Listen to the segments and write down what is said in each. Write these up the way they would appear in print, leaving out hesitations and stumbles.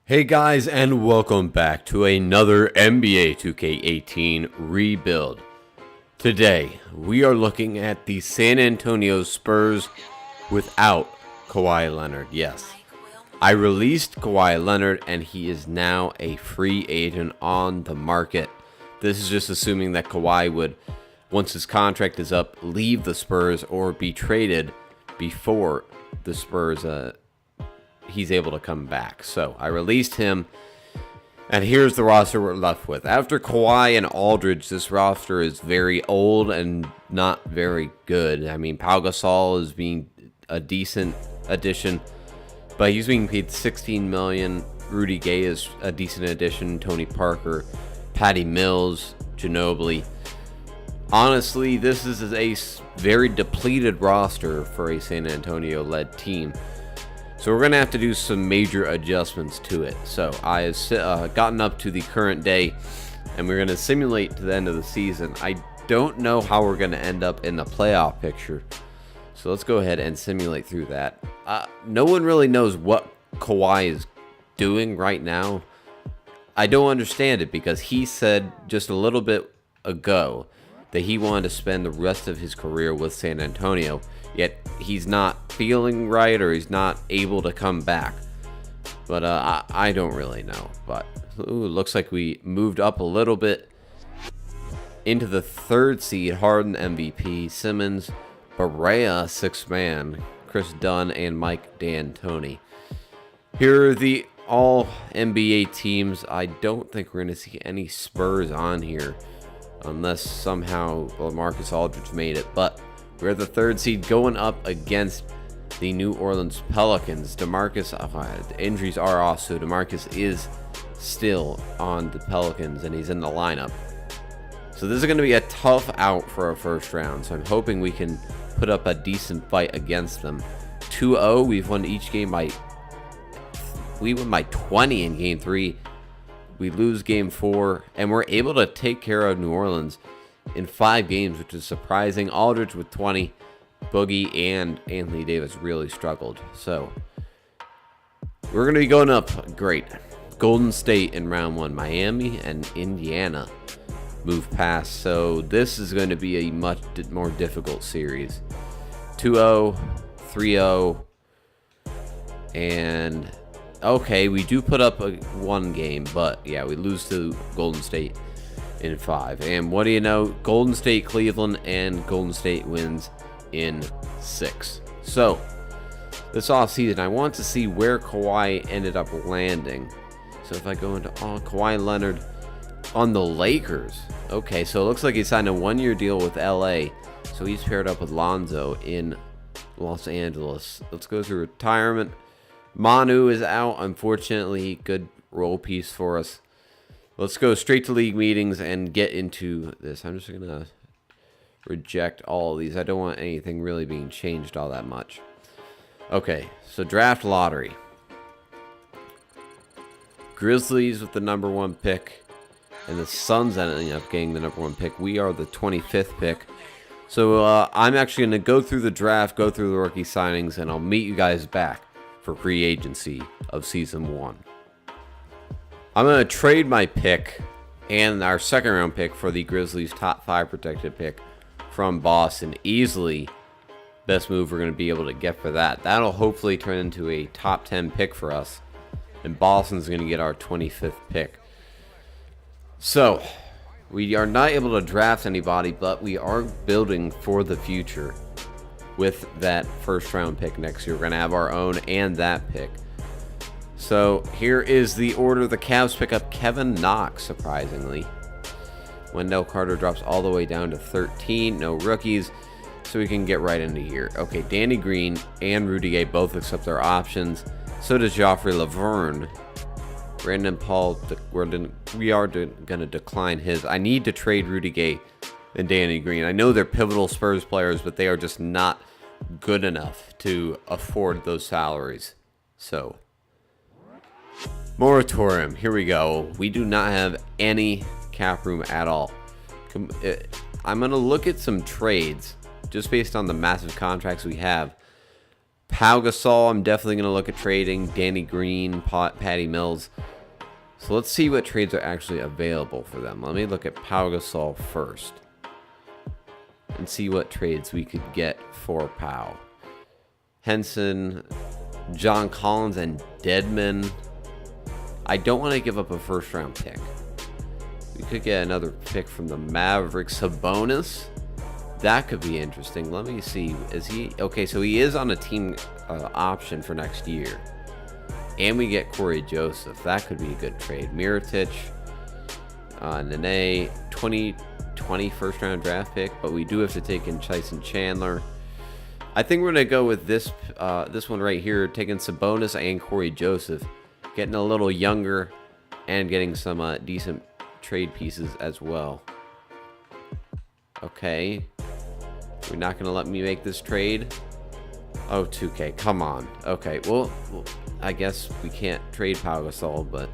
Hey guys, and welcome back to another NBA 2k18 rebuild. Today, we are looking at the San Antonio Spurs without Kawhi Leonard. Yes, I released Kawhi Leonard and he is now a free agent on the market. This is just assuming that Kawhi would, once his contract is up, leave the Spurs or be traded before the Spurs he's able to come back. So I released him, and here's the roster we're left with. After Kawhi and Aldridge, this roster is very old and not very good. I mean, Pau Gasol is being a decent addition, but he's being paid $16 million. Rudy Gay is a decent addition. Tony Parker, Patty Mills, Ginobili. Honestly, this is a very depleted roster for a San Antonio-led team. So we're going to have to do some major adjustments to it. So I have gotten up to the current day, and we're going to simulate to the end of the season. I don't know how we're going to end up in the playoff picture. So let's go ahead and simulate through that. No one really knows what Kawhi is doing right now. I don't understand it because he said just a little bit ago that he wanted to spend the rest of his career with San Antonio. Yet he's not feeling right, or he's not able to come back. But I don't really know. But looks like we moved up a little bit into the third seed. Harden MVP, Simmons, Barea, sixth man, Chris Dunn, and Mike D'Antoni. Here are the all NBA teams. I don't think we're going to see any Spurs on here unless somehow Marcus Aldridge made it. But we're the third seed going up against the New Orleans Pelicans. DeMarcus, injuries are off, so DeMarcus is still on the Pelicans, and he's in the lineup. So this is going to be a tough out for our first round, so I'm hoping we can put up a decent fight against them. 2-0, we've won each game we won by 20 in Game 3. We lose Game 4, and we're able to take care of New Orleans in 5 games, which is surprising. Aldridge with 20, Boogie and Anthony Davis really struggled. So we're going to be going up great. Golden State in round 1, Miami and Indiana move past. So this is going to be a much more difficult series. 2-0, 3-0, and okay, we do put up one game, but yeah, we lose to Golden State in 5. And what do you know? Golden State, Cleveland, and Golden State wins in 6. So this offseason, I want to see where Kawhi ended up landing. So if I go into Kawhi Leonard on the Lakers. Okay, so it looks like he signed a 1-year deal with LA. So he's paired up with Lonzo in Los Angeles. Let's go through retirement. Manu is out, unfortunately. Good role piece for us. Let's go straight to league meetings and get into this. I'm just going to reject all of these. I don't want anything really being changed all that much. Okay, so draft lottery. Grizzlies with the number 1 pick, and the Suns ending up getting the number 1 pick. We are the 25th pick. So I'm actually going to go through the draft, go through the rookie signings, and I'll meet you guys back for free agency of Season 1. I'm going to trade my pick and our second round pick for the Grizzlies' top 5 protected pick from Boston. Easily best move we're going to be able to get for that. That'll hopefully turn into a top 10 pick for us. And Boston's going to get our 25th pick. So we are not able to draft anybody, but we are building for the future with that first round pick next year. We're going to have our own and that pick. So here is the order. The Cavs pick up Kevin Knox, surprisingly. Wendell Carter drops all the way down to 13. No rookies, so we can get right into here. Okay, Danny Green and Rudy Gay both accept their options. So does Joffrey Laverne. Brandon Paul, we are going to decline his. I need to trade Rudy Gay and Danny Green. I know they're pivotal Spurs players, but they are just not good enough to afford those salaries. So moratorium, here we go. We do not have any cap room at all. I'm going to look at some trades just based on the massive contracts we have. Pau Gasol, I'm definitely going to look at trading. Danny Green, Patty Mills. So let's see what trades are actually available for them. Let me look at Pau Gasol first and see what trades we could get for Pau. Henson, John Collins, and Dedmon. I don't want to give up a first-round pick. We could get another pick from the Mavericks. Sabonis. That could be interesting. Let me see. Is he... Okay, so he is on a team option for next year. And we get Corey Joseph. That could be a good trade. Mirotic, Nene, 2020 first-round draft pick. But we do have to take in Tyson Chandler. I think we're going to go with this one right here. Taking Sabonis and Corey Joseph. Getting a little younger and getting some decent trade pieces as well. Okay. You're not going to let me make this trade? Oh, 2K. Come on. Okay. Well, I guess we can't trade Pau Gasol, but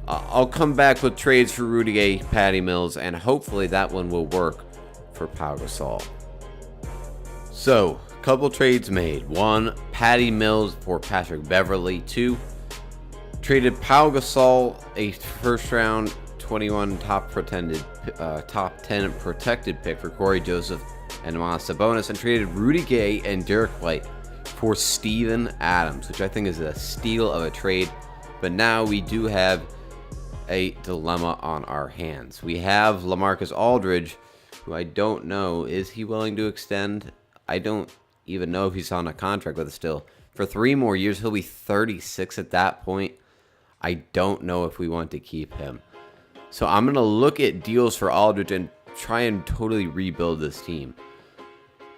I'll come back with trades for Rudy Gay, Patty Mills, and hopefully that one will work for Pau Gasol. So, couple trades made. 1, Patty Mills for Patrick Beverly. 2, traded Pau Gasol, a first-round 21 top 10 protected pick for Corey Joseph and Domantas Sabonis, and traded Rudy Gay and Derek White for Steven Adams, which I think is a steal of a trade. But now we do have a dilemma on our hands. We have LaMarcus Aldridge, who I don't know, is he willing to extend? I don't even know if he's on a contract with us still. For 3 more years, he'll be 36 at that point. I don't know if we want to keep him. So I'm going to look at deals for Aldridge and try and totally rebuild this team.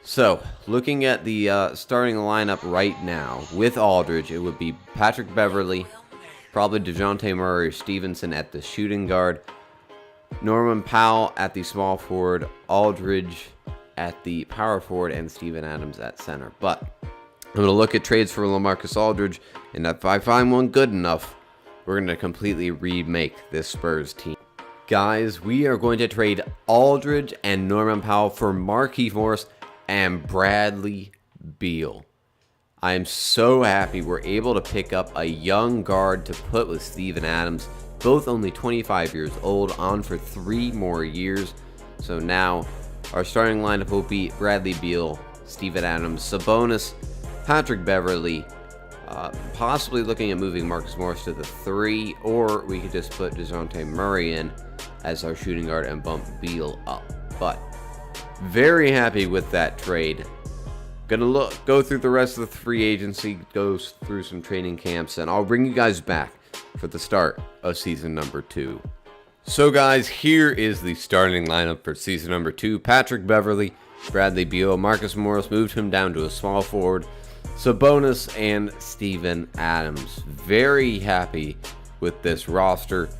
So, looking at the starting lineup right now, with Aldridge, it would be Patrick Beverly, probably DeJounte Murray or Stevenson at the shooting guard, Norman Powell at the small forward, Aldridge at the power forward, and Steven Adams at center. But I'm going to look at trades for LaMarcus Aldridge, and if I find one good enough, we're going to completely remake this Spurs team. Guys, we are going to trade Aldridge and Norman Powell for Markieff Morris and Bradley Beal. I am so happy we're able to pick up a young guard to put with Steven Adams, both only 25 years old, on for 3 more years. So now our starting lineup will be Bradley Beal, Steven Adams, Sabonis, Patrick Beverly, possibly looking at moving Marcus Morris to the 3, or we could just put DeJounte Murray in as our shooting guard and bump Beal up. But very happy with that trade. Gonna go through the rest of the free agency, go through some training camps, and I'll bring you guys back for the start of season number 2. So guys, here is the starting lineup for season number 2. Patrick Beverly, Bradley Beal, Marcus Morris moved him down to a small forward, Sabonis, and Steven Adams. Very happy with this roster.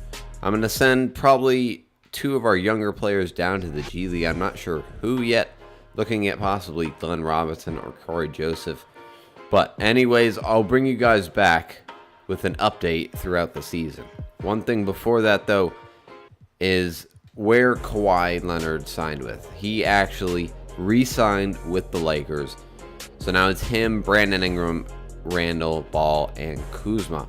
I'm going to send probably 2 of our younger players down to the G League. I'm not sure who yet. Looking at possibly Glenn Robinson or Corey Joseph. But anyways, I'll bring you guys back with an update throughout the season. One thing before that, though, is where Kawhi Leonard signed with. He actually re-signed with the Lakers. So now it's him, Brandon Ingram, Randall, Ball, and Kuzma.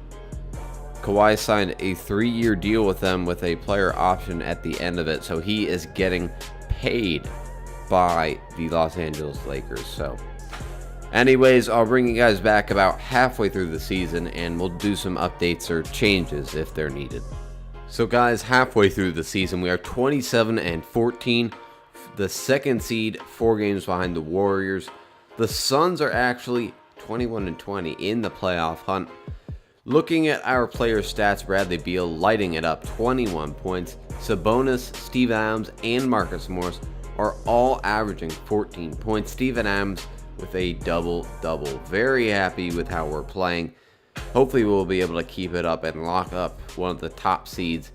Kawhi signed a 3-year deal with them with a player option at the end of it. So he is getting paid by the Los Angeles Lakers. So anyways, I'll bring you guys back about halfway through the season and we'll do some updates or changes if they're needed. So guys, halfway through the season, we are 27-14, the 2nd seed, 4 games behind the Warriors. The Suns are actually 21-20 in the playoff hunt. Looking at our player stats, Bradley Beal lighting it up, 21 points. Sabonis, Steve Adams, and Marcus Morris are all averaging 14 points. Steven Adams with a double-double. Very happy with how we're playing. Hopefully we'll be able to keep it up and lock up one of the top seeds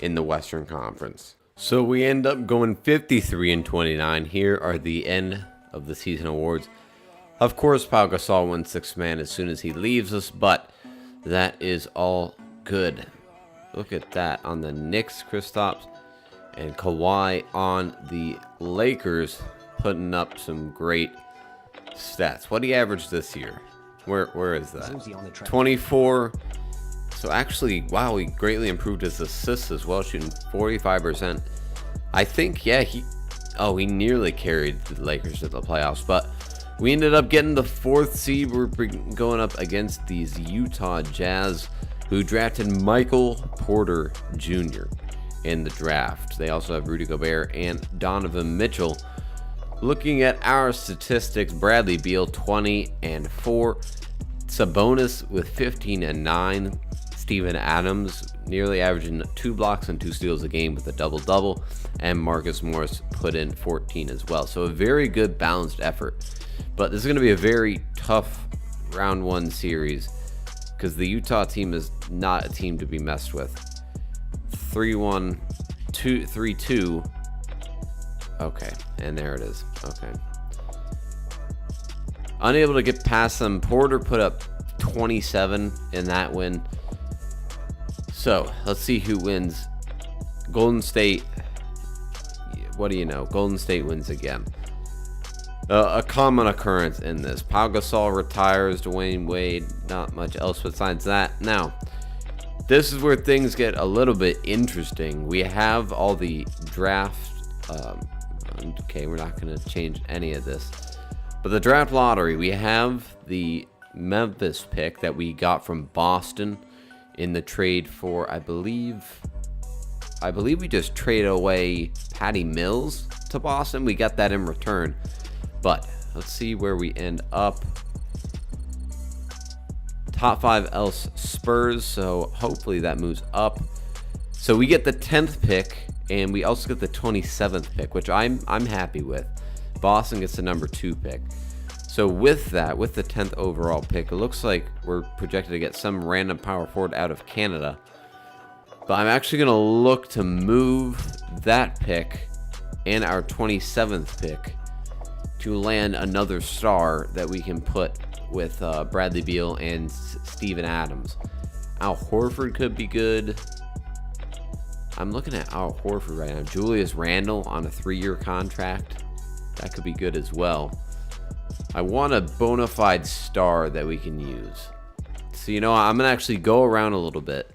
in the Western Conference. So we end up going 53-29. Here are the end of the season awards. Of course, Pau Gasol wins 6th man as soon as he leaves us, but that is all good. Look at that on the Knicks, Kristaps, and Kawhi on the Lakers, putting up some great stats. What he averaged this year? Where is that? 24. So actually, wow, he greatly improved his assists as well, shooting 45%. I think, yeah, he nearly carried the Lakers to the playoffs, but we ended up getting the 4th seed. We're going up against these Utah Jazz, who drafted Michael Porter Jr. in the draft. They also have Rudy Gobert and Donovan Mitchell. Looking at our statistics, Bradley Beal 20-4, Sabonis with 15-9, Steven Adams nearly averaging 2 blocks and 2 steals a game with a double-double, and Marcus Morris put in 14 as well. So a very good balanced effort. But this is going to be a very tough round 1 series because the Utah team is not a team to be messed with. 3-1, 3-2. Okay, and there it is. Okay. Unable to get past them. Porter put up 27 in that win. So, let's see who wins. Golden State. What do you know? Golden State wins again. A common occurrence in this. Pau Gasol retires. Dwayne Wade. Not much else besides that. Now, this is where things get a little bit interesting. We have all the draft. Okay, we're not going to change any of this. But the draft lottery, we have the Memphis pick that we got from Boston in the trade for, I believe we just traded away Patty Mills to Boston. We got that in return. But let's see where we end up. Top 5 else Spurs, so hopefully that moves up. So we get the 10th pick, and we also get the 27th pick, which I'm happy with. Boston gets the number 2 pick. So with that, with the 10th overall pick, it looks like we're projected to get some random power forward out of Canada. But I'm actually going to look to move that pick and our 27th pick to land another star that we can put with Bradley Beal and Steven Adams. Al Horford could be good. I'm looking at Al Horford right now. Julius Randle on a 3-year contract. That could be good as well. I want a bona fide star that we can use. So, you know, I'm going to actually go around a little bit.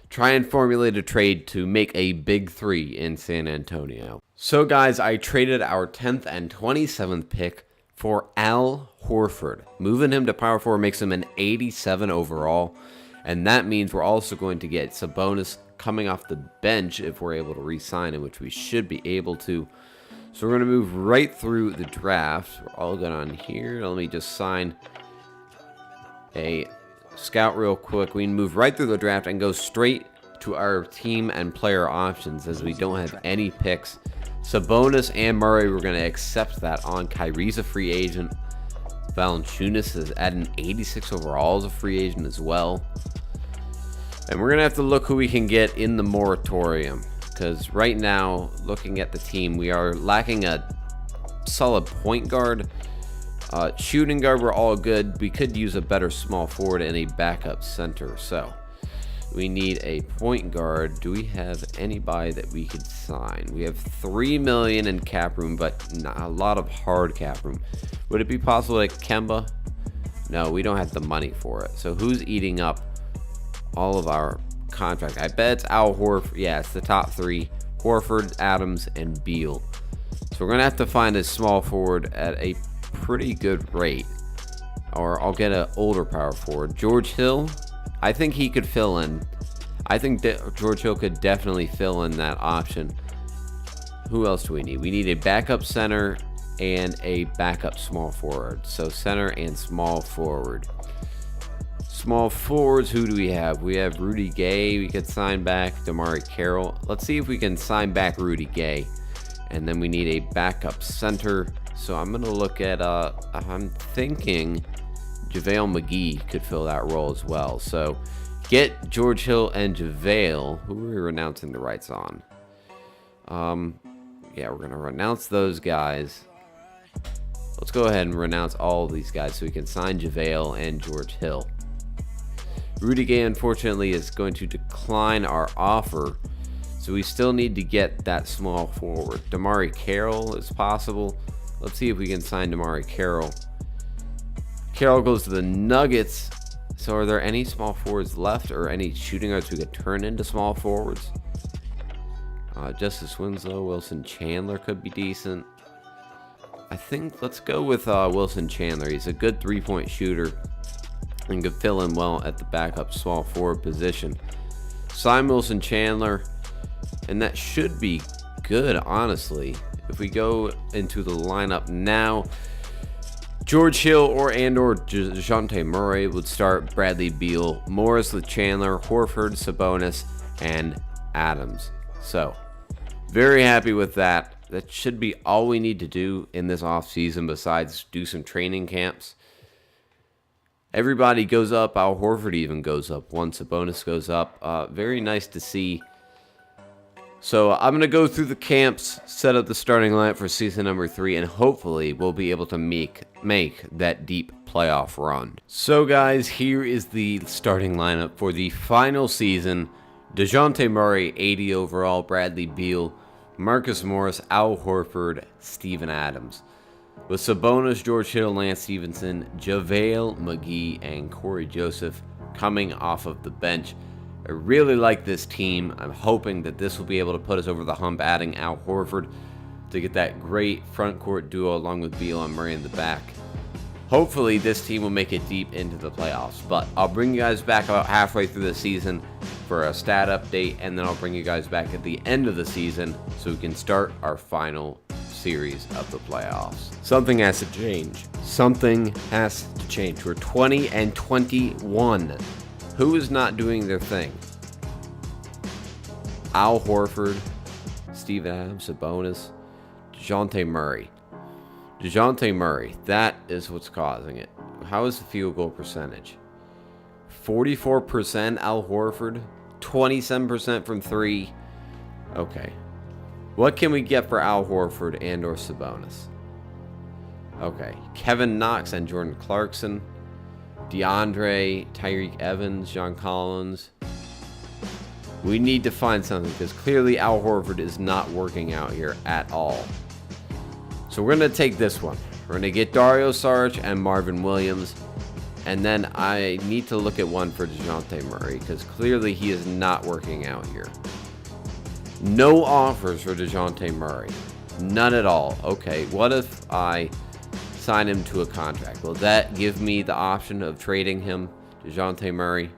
Try and formulate a trade to make a big 3 in San Antonio. So, guys, I traded our 10th and 27th pick for Al Horford. Moving him to power forward makes him an 87 overall. And that means we're also going to get Sabonis coming off the bench if we're able to re-sign him, which we should be able to. So we're going to move right through the draft. We're all good on here. Let me just sign a scout real quick. We can move right through the draft and go straight to our team and player options as we don't have any picks. Sabonis and Murray, we're going to accept that on. Kyrie's a free agent. Valanciunas is at an 86 overall as a free agent as well. And we're going to have to look who we can get in the moratorium. Because right now, looking at the team, we are lacking a solid point guard. Shooting guard, we're all good. We could use a better small forward and a backup center. So, we need a point guard. Do we have anybody that we could sign? We have $3 million in cap room, but not a lot of hard cap room. Would it be possible like Kemba? No, we don't have the money for it. So, who's eating up all of our contract? I bet it's Al Horford. Yeah, it's the top 3. Horford, Adams, and Beal. So we're going to have to find a small forward at a pretty good rate. Or I'll get an older power forward. George Hill, I think he could fill in. I think that George Hill could definitely fill in that option. Who else do we need? We need a backup center and a backup small forward. So center and small forward. Small forwards, who do we have? We have Rudy Gay. We could sign back DeMarre Carroll. Let's see if we can sign back Rudy Gay. And then we need a backup center. So I'm going to look at, I'm thinking JaVale McGee could fill that role as well. So get George Hill and JaVale, who are we renouncing the rights on? Yeah, we're going to renounce those guys. Let's go ahead and renounce all of these guys so we can sign JaVale and George Hill. Rudy Gay, unfortunately, is going to decline our offer, so we still need to get that small forward. DeMarre Carroll is possible. Let's see if we can sign DeMarre Carroll. Carroll goes to the Nuggets. So are there any small forwards left or any shooting guards we could turn into small forwards? Justice Winslow, Wilson Chandler could be decent. I think let's go with Wilson Chandler. He's a good three-point shooter and could fill in well at the backup small forward position. Sign Wilson Chandler, and that should be good, honestly. If we go into the lineup now, George Hill or DeJounte Murray would start. Bradley Beal, Morris with Chandler, Horford, Sabonis, and Adams. So, very happy with that. That should be all we need to do in this offseason besides do some training camps. Everybody goes up. Al Horford even goes up. Sabonis goes up. Very nice to see. So I'm going to go through the camps, set up the starting lineup for season number 3, and hopefully we'll be able to make that deep playoff run. So guys, here is the starting lineup for the final season. DeJounte Murray, 80 overall. Bradley Beal, Marcus Morris, Al Horford, Steven Adams. With Sabonis, George Hill, Lance Stevenson, JaVale McGee, and Corey Joseph coming off of the bench. I really like this team. I'm hoping that this will be able to put us over the hump, adding Al Horford to get that great front court duo along with Beal and Murray in the back. Hopefully this team will make it deep into the playoffs, but I'll bring you guys back about halfway through the season for a stat update, and then I'll bring you guys back at the end of the season so we can start our final series of the playoffs. Something has to change. Something has to change. We're 20-21. Who is not doing their thing? Al Horford, Steven Adams, Sabonis, DeJounte Murray. DeJounte Murray, that is what's causing it. How is the field goal percentage? 44% Al Horford, 27% from 3. Okay. What can we get for Al Horford and or Sabonis? Okay. Kevin Knox and Jordan Clarkson. DeAndre, Tyreek Evans, John Collins. We need to find something because clearly Al Horford is not working out here at all. So we're going to take this one. We're going to get Dario Saric and Marvin Williams. And then I need to look at one for DeJounte Murray because clearly he is not working out here. No offers for DeJounte Murray. None at all. Okay, what if I sign him to a contract? Will that give me the option of trading him, DeJounte Murray?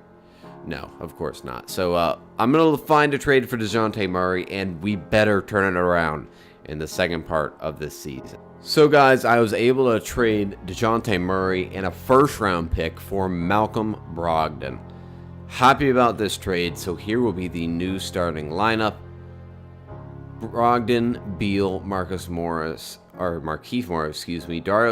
No, of course not. So I'm going to find a trade for DeJounte Murray, and we better turn it around in the second part of this season. So guys, I was able to trade DeJounte Murray and a first-round pick for Malcolm Brogdon. Happy about this trade, so here will be the new starting lineup. Brogdon, Beal, Markieff Morris, Dario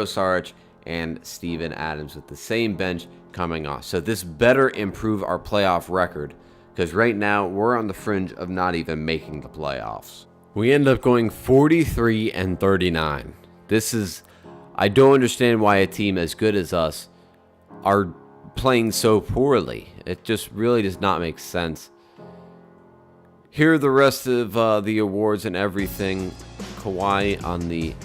Saric, and Steven Adams with the same bench coming off. So this better improve our playoff record because right now we're on the fringe of not even making the playoffs. We end up going 43-39. I don't understand why a team as good as us are playing so poorly. It just really does not make sense. Here are the rest of the awards and everything. Kawhi on the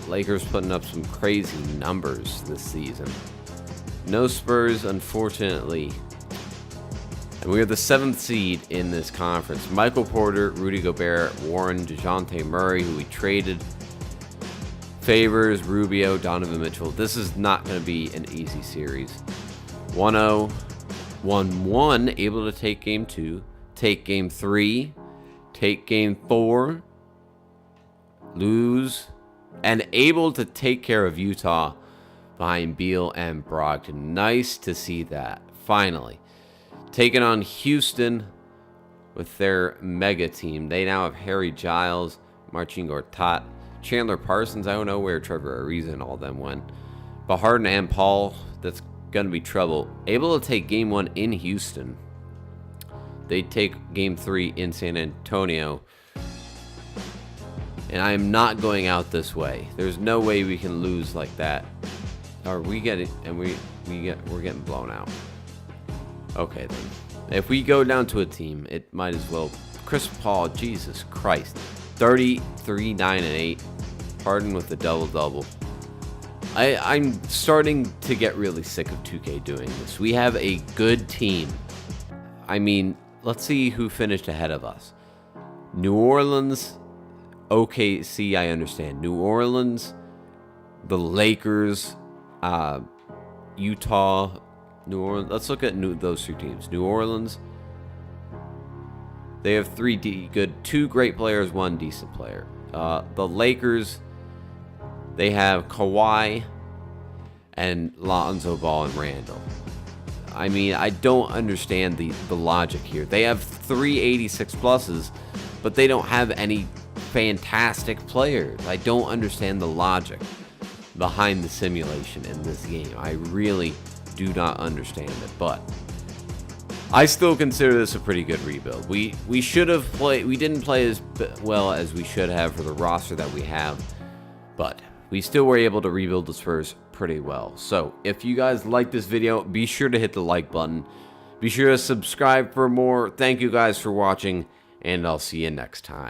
Lakers putting up some crazy numbers this season. No Spurs, unfortunately. And we are the 7th seed in this conference. Michael Porter, Rudy Gobert, Warren, DeJounte Murray, who we traded. Favors, Rubio, Donovan Mitchell. This is not going to be an easy series. 1-0. 1-1, able to take game 2, take game 3, take game 4, lose, and able to take care of Utah behind Beal and Brogdon. Nice to see that, finally. Taking on Houston with their mega team. They now have Harry Giles, Marcin Gortat, Chandler Parsons. I don't know where Trevor Ariza and all them went. But Harden and Paul, that's going to be trouble. Able to take game 1 in Houston. They take game 3 in San Antonio. And I am not going out this way. There's no way we can lose like that. Or we get it and we're getting blown out. Okay then. If we go down to a team, it might as well. Chris Paul, Jesus Christ. 33, 9, and 8. Harden with the double-double. I'm starting to get really sick of 2K doing this. We have a good team. I mean, let's see who finished ahead of us. New Orleans, OKC, I understand. New Orleans, the Lakers, Utah, New Orleans. Let's look at those 2 teams. New Orleans, they have 2 great players, 1 decent player. The Lakers, they have Kawhi and Lonzo Ball and Randall. I mean, I don't understand the logic here. They have 3 86 pluses, but they don't have any fantastic players. I don't understand the logic behind the simulation in this game. I really do not understand it, but I still consider this a pretty good rebuild. We should have played. We didn't play as well as we should have for the roster that we have, but we still were able to rebuild the Spurs pretty well. So if you guys like this video, be sure to hit the like button. Be sure to subscribe for more. Thank you guys for watching, and I'll see you next time.